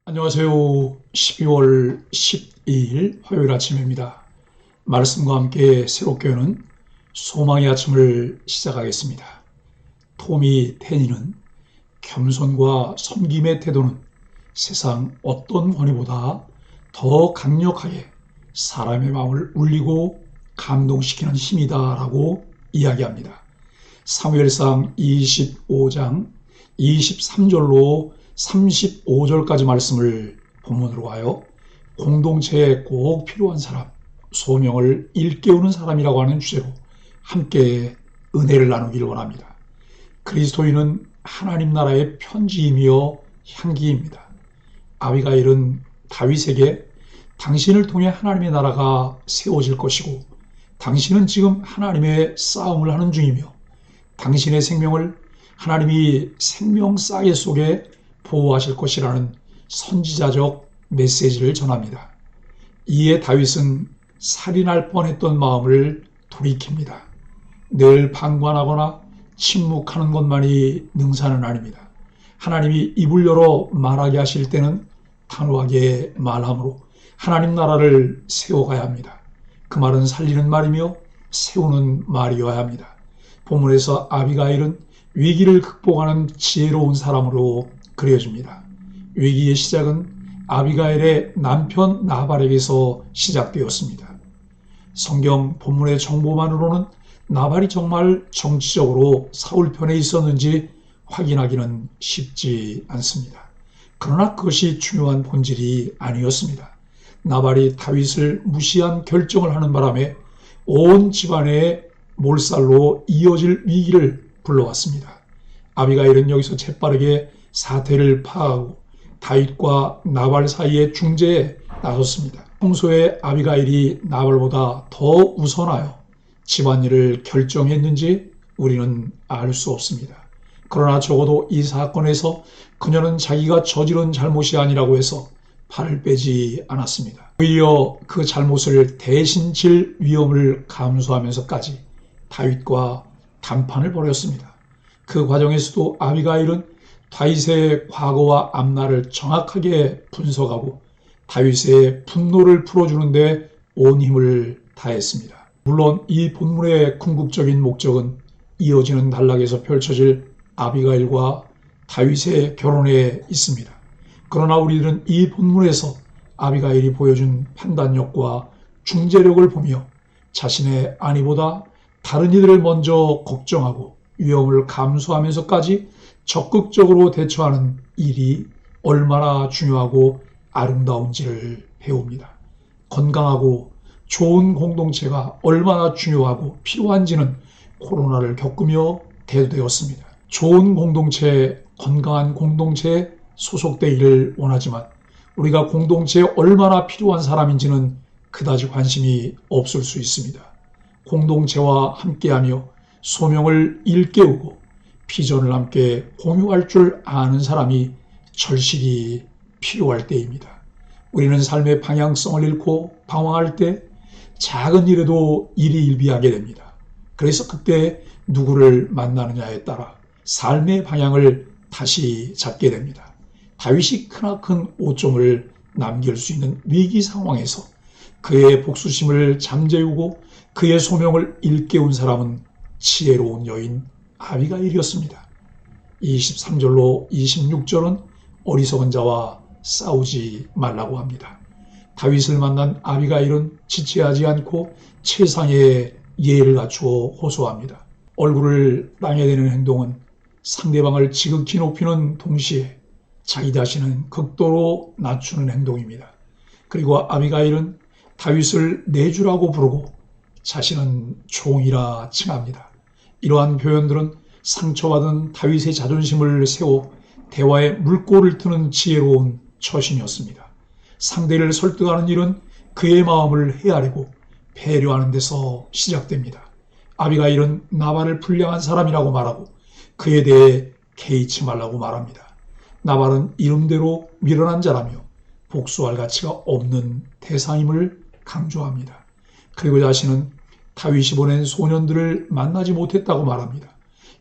안녕하세요. 12월 12일 화요일 아침입니다. 말씀과 함께 새롭게 여는 소망의 아침을 시작하겠습니다. 토미 테니는 겸손과 섬김의 태도는 세상 어떤 권위보다 더 강력하게 사람의 마음을 울리고 감동시키는 힘이다라고 이야기합니다. 사무엘상 25장 23절로 35절까지 말씀을 본문으로 하여 공동체에 꼭 필요한 사람, 소명을 일깨우는 사람이라고 하는 주제로 함께 은혜를 나누기를 원합니다. 그리스도인은 하나님 나라의 편지이며 향기입니다. 아비가일은 다윗에게 당신을 통해 하나님의 나라가 세워질 것이고 당신은 지금 하나님의 싸움을 하는 중이며 당신의 생명을 하나님이 생명싸개 속에 보호하실 것이라는 선지자적 메시지를 전합니다. 이에 다윗은 살인할 뻔했던 마음을 돌이킵니다. 늘 방관하거나 침묵하는 것만이 능사는 아닙니다. 하나님이 입을 열어 말하게 하실 때는 단호하게 말함으로 하나님 나라를 세워가야 합니다. 그 말은 살리는 말이며 세우는 말이어야 합니다. 본문에서 아비가일은 위기를 극복하는 지혜로운 사람으로 그려집니다. 위기의 시작은 아비가일의 남편 나발에게서 시작되었습니다. 성경 본문의 정보만으로는 나발이 정말 정치적으로 사울 편에 있었는지 확인하기는 쉽지 않습니다. 그러나 그것이 중요한 본질이 아니었습니다. 나발이 다윗을 무시한 결정을 하는 바람에 온 집안의 몰살로 이어질 위기를 불러왔습니다. 아비가일은 여기서 재빠르게 사태를 파악하고 다윗과 나발 사이의 중재에 나섰습니다. 평소에 아비가일이 나발보다 더 우선하여 집안일을 결정했는지 우리는 알 수 없습니다. 그러나 적어도 이 사건에서 그녀는 자기가 저지른 잘못이 아니라고 해서 팔을 빼지 않았습니다. 오히려 그 잘못을 대신 질 위험을 감수하면서까지 다윗과 담판을 벌였습니다. 그 과정에서도 아비가일은 다윗의 과거와 앞날을 정확하게 분석하고 다윗의 분노를 풀어주는데 온 힘을 다했습니다. 물론 이 본문의 궁극적인 목적은 이어지는 단락에서 펼쳐질 아비가일과 다윗의 결혼에 있습니다. 그러나 우리들은 이 본문에서 아비가일이 보여준 판단력과 중재력을 보며 자신의 아내보다 다른 이들을 먼저 걱정하고 위험을 감수하면서까지 적극적으로 대처하는 일이 얼마나 중요하고 아름다운지를 배웁니다. 건강하고 좋은 공동체가 얼마나 중요하고 필요한지는 코로나를 겪으며 대두되었습니다. 좋은 공동체, 건강한 공동체에 소속되기를 원하지만 우리가 공동체에 얼마나 필요한 사람인지는 그다지 관심이 없을 수 있습니다. 공동체와 함께하며 소명을 일깨우고 비전을 함께 공유할 줄 아는 사람이 절실히 필요할 때입니다. 우리는 삶의 방향성을 잃고 방황할 때 작은 일에도 일희일비하게 됩니다. 그래서 그때 누구를 만나느냐에 따라 삶의 방향을 다시 잡게 됩니다. 다윗이 크나큰 오점을 남길 수 있는 위기 상황에서 그의 복수심을 잠재우고 그의 소명을 일깨운 사람은 지혜로운 여인 아비가일이었습니다. 23절로 26절은 어리석은 자와 싸우지 말라고 합니다. 다윗을 만난 아비가일은 지체하지 않고 최상의 예의를 갖추어 호소합니다. 얼굴을 땅에 대는 행동은 상대방을 지극히 높이는 동시에 자기 자신은 극도로 낮추는 행동입니다. 그리고 아비가일은 다윗을 내주라고 부르고 자신은 종이라 칭합니다. 이러한 표현들은 상처받은 다윗의 자존심을 세워 대화에 물꼬를 트는 지혜로운 처신이었습니다. 상대를 설득하는 일은 그의 마음을 헤아리고 배려하는 데서 시작됩니다. 아비가일은 나발을 불량한 사람이라고 말하고 그에 대해 개의치 말라고 말합니다. 나발은 이름대로 미련한 자라며 복수할 가치가 없는 대상임을 강조합니다. 그리고 자신은 다윗이 보낸 소년들을 만나지 못했다고 말합니다.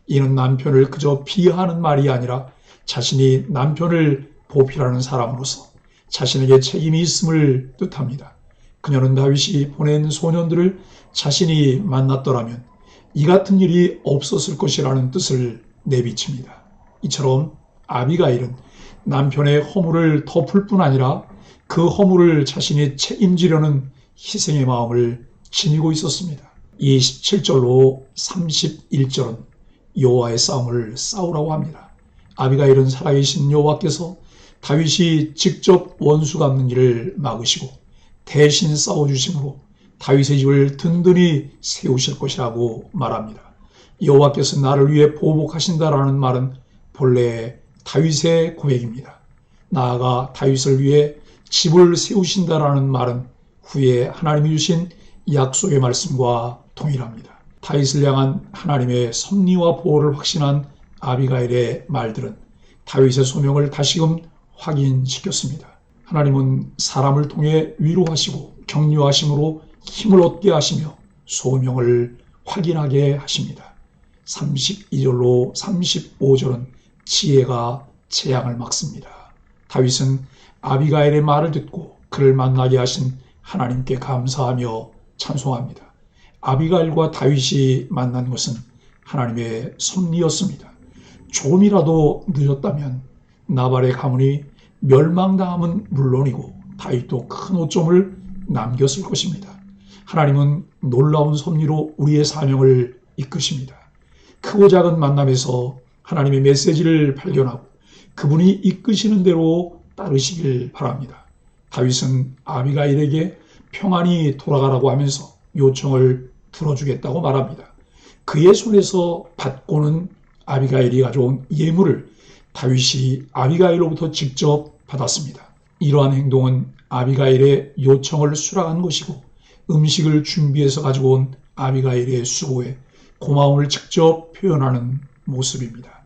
이는 남편을 그저 비하하는 말이 아니라 자신이 남편을 보필하는 사람으로서 자신에게 책임이 있음을 뜻합니다. 그녀는 다윗이 보낸 소년들을 자신이 만났더라면 이 같은 일이 없었을 것이라는 뜻을 내비칩니다. 이처럼 아비가일은 남편의 허물을 덮을 뿐 아니라 그 허물을 자신이 책임지려는 희생의 마음을 지니고 있었습니다. 27절로 31절은 여호와의 싸움을 싸우라고 합니다. 아비가일은 살아계신 여호와께서 다윗이 직접 원수 갚는 일을 막으시고 대신 싸워주심으로 다윗의 집을 든든히 세우실 것이라고 말합니다. 여호와께서 나를 위해 보복하신다라는 말은 본래 다윗의 고백입니다. 나아가 다윗을 위해 집을 세우신다라는 말은 후에 하나님이 주신 약속의 말씀과 동일합니다. 다윗을 향한 하나님의 섭리와 보호를 확신한 아비가일의 말들은 다윗의 소명을 다시금 확인시켰습니다. 하나님은 사람을 통해 위로하시고 격려하심으로 힘을 얻게 하시며 소명을 확인하게 하십니다. 32절로 35절은 지혜가 재앙을 막습니다. 다윗은 아비가일의 말을 듣고 그를 만나게 하신 하나님께 감사하며 찬송합니다. 아비가일과 다윗이 만난 것은 하나님의 섭리였습니다. 조금이라도 늦었다면 나발의 가문이 멸망당함은 물론이고 다윗도 큰 오점을 남겼을 것입니다. 하나님은 놀라운 섭리로 우리의 사명을 이끄십니다. 크고 작은 만남에서 하나님의 메시지를 발견하고 그분이 이끄시는 대로 따르시길 바랍니다. 다윗은 아비가일에게 평안히 돌아가라고 하면서 요청을 들어주겠다고 말합니다. 그의 손에서 받고는 아비가일이 가져온 예물을 다윗이 아비가일로부터 직접 받았습니다. 이러한 행동은 아비가일의 요청을 수락한 것이고 음식을 준비해서 가지고 온 아비가일의 수고에 고마움을 직접 표현하는 모습입니다.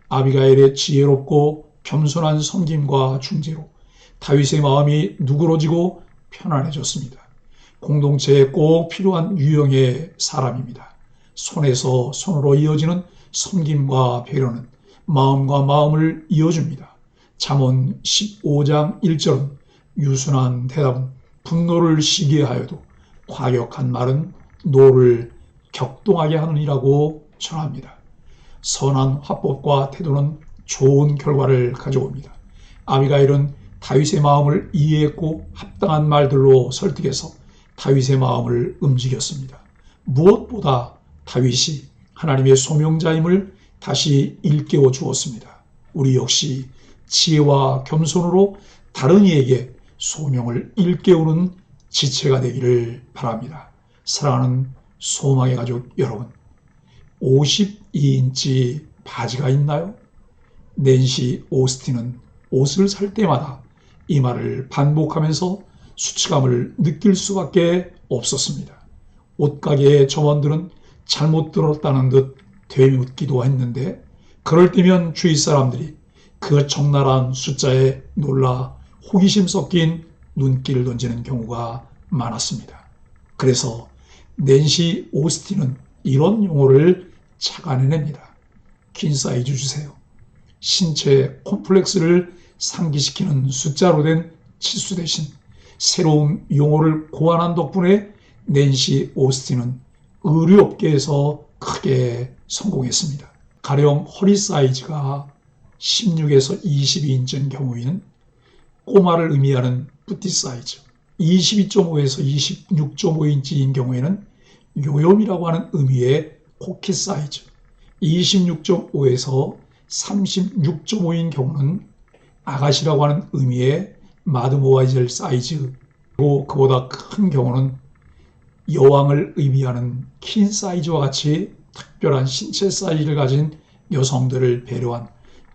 아비가일의 지혜롭고 겸손한 섬김과 중재로 다윗의 마음이 누그러지고 편안해졌습니다. 공동체에 꼭 필요한 유형의 사람입니다. 손에서 손으로 이어지는 섬김과 배려는 마음과 마음을 이어줍니다. 잠언 15장 1절은 유순한 대답은 분노를 시기에 하여도 과격한 말은 노를 격동하게 하느니라고 전합니다. 선한 화법과 태도는 좋은 결과를 가져옵니다. 아비가일은 다윗의 마음을 이해했고 합당한 말들로 설득해서 다윗의 마음을 움직였습니다. 무엇보다 다윗이 하나님의 소명자임을 다시 일깨워 주었습니다. 우리 역시 지혜와 겸손으로 다른 이에게 소명을 일깨우는 지체가 되기를 바랍니다. 사랑하는 소망의 가족 여러분, 52인치 바지가 있나요? 낸시 오스틴은 옷을 살 때마다 이 말을 반복하면서 수치감을 느낄 수밖에 없었습니다. 옷가게의 점원들은 잘못 들었다는 듯 되묻기도 했는데 그럴 때면 주위 사람들이 그 적나라한 숫자에 놀라 호기심 섞인 눈길을 던지는 경우가 많았습니다. 그래서 낸시 오스틴은 이런 용어를 착안해냅니다. 퀸 사이즈 주세요. 신체 콤플렉스를 상기시키는 숫자로 된 치수 대신 새로운 용어를 고안한 덕분에 낸시 오스틴은 의류업계에서 크게 성공했습니다. 가령 허리 사이즈가 16에서 22인치인 경우에는 꼬마를 의미하는 뿌띠 사이즈, 22.5에서 26.5인치인 경우에는 요염이라고 하는 의미의 코키 사이즈, 26.5에서 36.5인 경우는 아가씨라고 하는 의미의 마드모아이젤 사이즈, 그리고 그보다 큰 경우는 여왕을 의미하는 퀸 사이즈와 같이 특별한 신체 사이즈를 가진 여성들을 배려한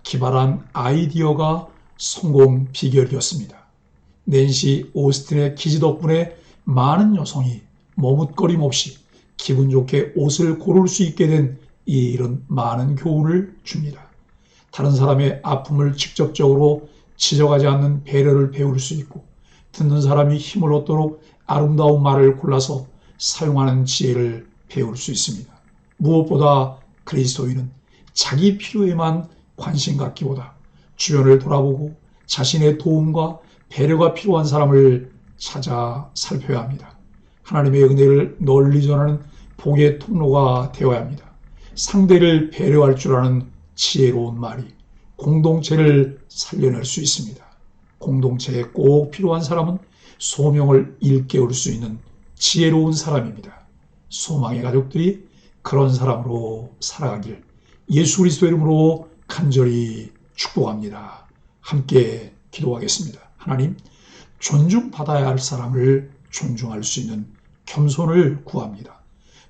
기발한 아이디어가 성공 비결이었습니다. 낸시 오스틴의 기지 덕분에 많은 여성이 머뭇거림 없이 기분 좋게 옷을 고를 수 있게 된 이 일은 많은 교훈을 줍니다. 다른 사람의 아픔을 직접적으로 지적하지 않는 배려를 배울 수 있고 듣는 사람이 힘을 얻도록 아름다운 말을 골라서 사용하는 지혜를 배울 수 있습니다. 무엇보다 그리스도인은 자기 필요에만 관심 갖기보다 주변을 돌아보고 자신의 도움과 배려가 필요한 사람을 찾아 살펴야 합니다. 하나님의 은혜를 널리 전하는 복의 통로가 되어야 합니다. 상대를 배려할 줄 아는 지혜로운 말이 공동체를 살려낼 수 있습니다. 공동체에 꼭 필요한 사람은 소명을 일깨울 수 있는 지혜로운 사람입니다. 소망의 가족들이 그런 사람으로 살아가길 예수 그리스도의 이름으로 간절히 축복합니다. 함께 기도하겠습니다. 하나님, 존중받아야 할 사람을 존중할 수 있는 겸손을 구합니다.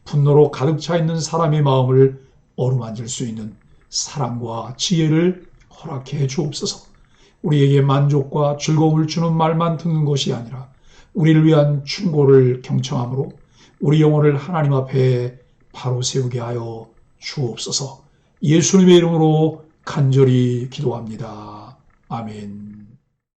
분노로 가득 차 있는 사람의 마음을 어루만질 수 있는 사랑과 지혜를 허락해 주옵소서. 우리에게 만족과 즐거움을 주는 말만 듣는 것이 아니라 우리를 위한 충고를 경청함으로 우리 영혼을 하나님 앞에 바로 세우게 하여 주옵소서. 예수님의 이름으로 간절히 기도합니다. 아멘.